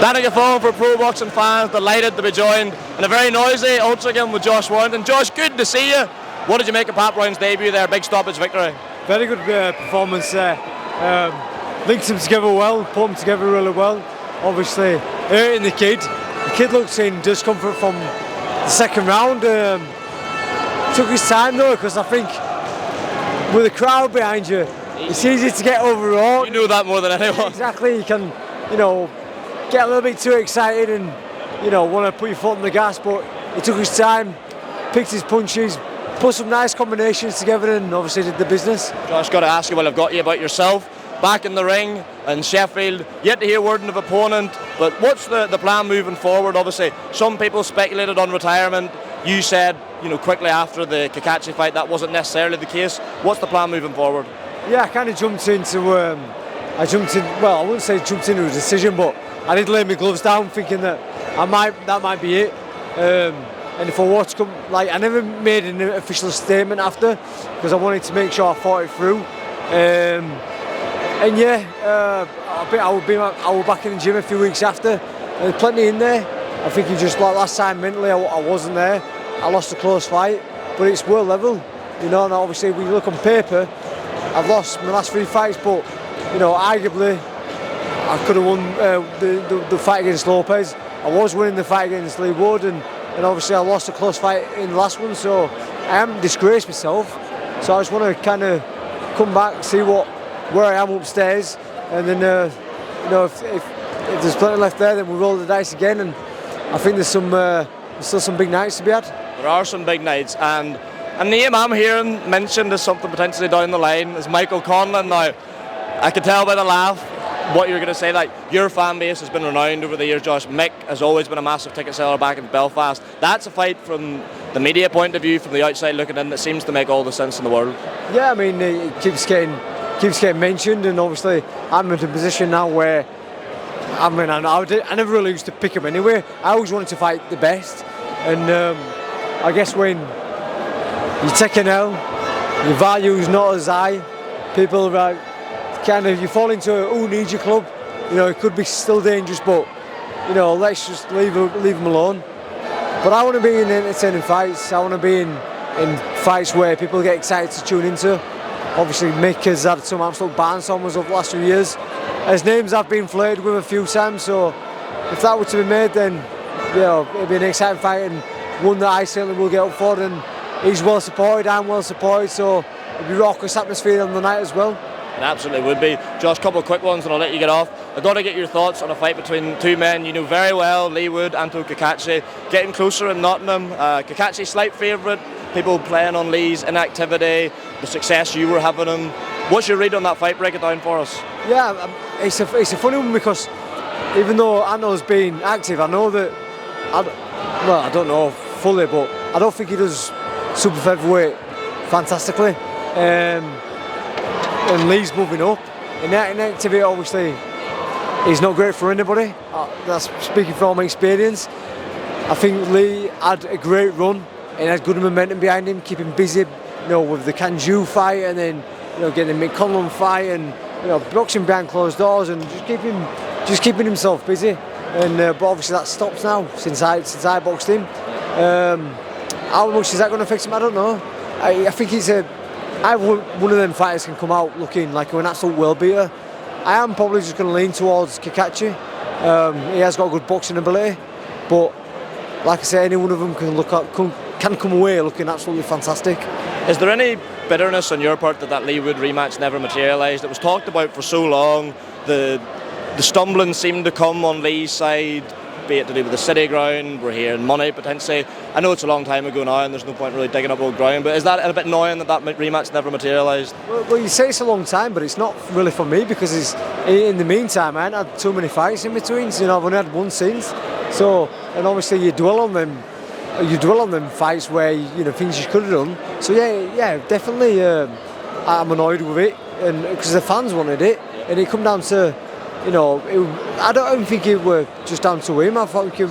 Danny Gaffone for Pro Boxing fans, delighted to be joined in a very noisy Altrincham with Josh Warrington. Josh, good to see you. What did you make of Pat Brown's debut there? Big stoppage victory. Very good performance there. Linked them together well, put them together really well. Obviously, hurting the kid. The kid looks in discomfort from the second round. Took his time though, because I think with the crowd behind you, it's easy to get overawed. You knew that more than anyone. Exactly, you can, get a little bit too excited and, want to put your foot on the gas, but he took his time, picked his punches, put some nice combinations together and obviously did the business. Josh, got to ask you while I've got you about yourself. Back in the ring in Sheffield, yet to hear word of opponent, but what's the plan moving forward? Obviously, some people speculated on retirement. You said, quickly after the Cacace fight, that wasn't necessarily the case. What's the plan moving forward? Yeah, I kind of jumped into, I wouldn't say jumped into a decision, but I did lay my gloves down thinking that that might be it. And if I was to come, I never made an official statement after, because I wanted to make sure I fought it through. I was back in the gym a few weeks after. There's plenty in there. I think last time mentally I wasn't there. I lost a close fight, but it's world level. And obviously when you look on paper, I've lost my last 3 fights, but arguably I could have won the fight against Lopez. I was winning the fight against Leigh and obviously I lost a close fight in the last one, so I haven't disgraced myself. So I just want to kind of come back, see where I am upstairs, and then if there's plenty left there, then we'll roll the dice again. And I think there's still some big nights to be had. There are some big nights, and a name I'm hearing mentioned as something potentially down the line is Michael Conlan. Now, I could tell by the laugh what you're going to say. Your fan base has been renowned over the years, Josh. Mick has always been a massive ticket seller back in Belfast. That's a fight from the media point of view, from the outside looking in, that seems to make all the sense in the world. Yeah, I mean, it keeps getting mentioned, and obviously I'm in a position now where I never really used to pick him anyway. I always wanted to fight the best, and I guess when you take an L, your value is not as high. People you fall into a who needs your club. It could be still dangerous, but let's just leave them alone. But I want to be in entertaining fights. I want to be in fights where people get excited to tune into. Obviously, Mick has had some absolute barnstormers over the last few years. His names have been flirted with a few times, so if that were to be made, then it'd be an exciting fight and one that I certainly will get up for. And he's well supported, I'm well supported, so it'd be raucous atmosphere on the night as well. It absolutely would be. Josh, a couple of quick ones and I'll let you get off. I've got to get your thoughts on a fight between two men you know very well, Leigh and Cacace, getting closer in Nottingham. Cacace, slight favourite, people playing on Leigh's inactivity, the success you were having him. What's your read on that fight? Break it down for us. Yeah, it's a funny one, because even though Anto's been active, I know that, I don't know fully, but I don't think he does super featherweight fantastically. And Leigh's moving up. Inactivity obviously is not great for anybody. That's speaking from my experience. I think Leigh had a great run and had good momentum behind him, keeping busy, with the Kanju fight, and then getting the Michael Conlan fight, and boxing behind closed doors, and just keeping himself busy. And but obviously that stops now since I boxed him. How much is that going to affect him? I don't know. I think one of them fighters can come out looking like an absolute world beater. I am probably just going to lean towards Cacace. He has got good boxing ability, but like I say, any one of them can come away looking absolutely fantastic. Is there any bitterness on your part that Leigh rematch never materialised? It was talked about for so long. The stumbling seemed to come on Leigh's side, be it to do with the city ground, we're hearing money potentially. I know it's a long time ago now and there's no point really digging up old ground, but is that a bit annoying that rematch never materialised? Well, you say it's a long time, but it's not really for me, because in the meantime I haven't had too many fights in between. I've only had one since. So, and obviously you dwell on them fights where things you could have done. So yeah, definitely I'm annoyed with it, and because the fans wanted it, and it come down to I don't think it were just down to him. I think it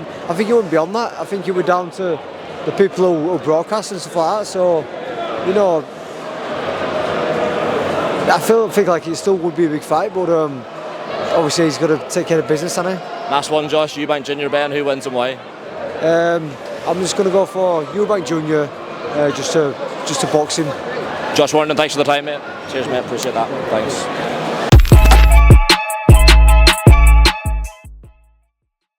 went beyond that. I think it were down to the people who broadcast and stuff like that. So, I think like it still would be a big fight, but obviously he's got to take care of business, hasn't he? Last one, Josh Eubank Jr. Ben, who wins and why? I'm just going to go for Eubank Jr. Just to box him. Josh Warrington, thanks for the time, mate. Cheers, mate. Appreciate that. Thanks.